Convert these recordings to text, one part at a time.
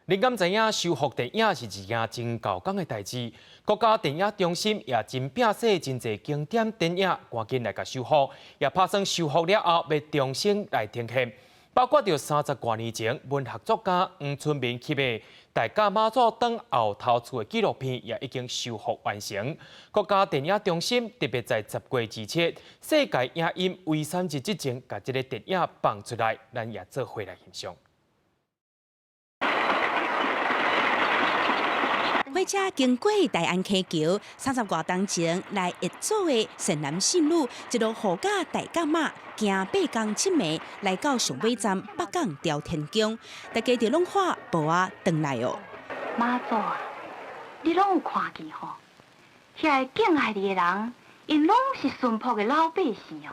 你敢知影修复电影是一件真高工的代志？国家电影中心也真拼死，真侪经典电影赶紧来甲修复，也打算修复了后要重新来呈现。包括着30多年前文学作家黄春明翕的《大甲妈祖转后头厝》的纪录片，也已经修复完成。国家电影中心特别在10月27世界影音遗产日之前，把这个电影放出来，咱也做伙来欣赏。 火车经过大安溪桥，30多年前来一组的善男信女，一路护驾大甲妈行8天7暝，来到上尾站北港朝天宫，大家就拢喊步啊回来哦。妈祖啊，你拢有看见吼？遐个敬爱你的人，因拢是淳朴的老百姓哦。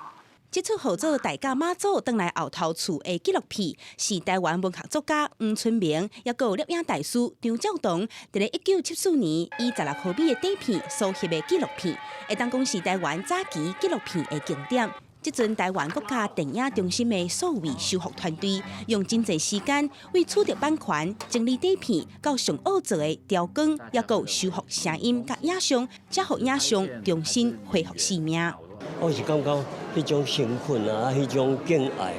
这出号做《大甲妈祖转来后头厝》的纪录片，是台湾文学作家黄春明，也有摄影大师张照同，在1974年以16毫米的底片所翕的纪录片，会当讲是台湾早期纪录片的经典。这阵台湾国家电影中心的数位修复团队，用真侪时间为取得版权、整理底片，到上奥做的调光，也有修复声音甲影像，才互影像重新恢复生命。 我是感觉迄种兴奋啊，迄种敬爱，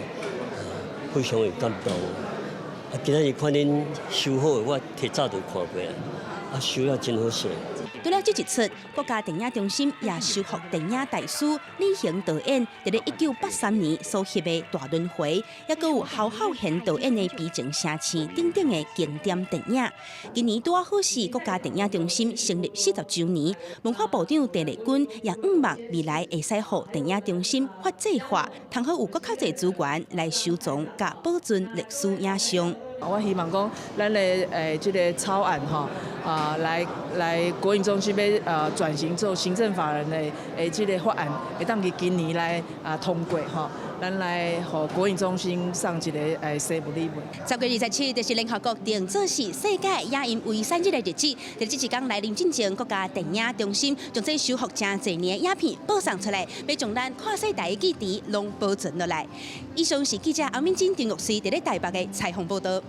非常的感动。今日看恁修好的，我提早就看过啊，修了真好势。除了这一出，国家电影中心也修复电影大师李行导演在1983年所翕的《大轮回》，也有侯孝贤导演的《悲情城市》等等的经典电影。今年拄好是国家电影中心成立40周年，文化部长陈丽君也希望未来会使予电影中心法制化，通好有更较侪资源来收藏甲保存历史影像。 我希望讲，咱的这个草案吼，来国营中心要转型做行政法人的这个法案，会当伫今年来通过吼，咱来和国营中心上一个西部理文。10月27就是联合国定做是世界影音遗产日的日子，在这一天来临之前，国家电影中心将这修复真侪年的影片播送出来，要将咱看世代的记忆拢保存落来。以上是记者欧敏珍、张玉穗在台北的采访报道。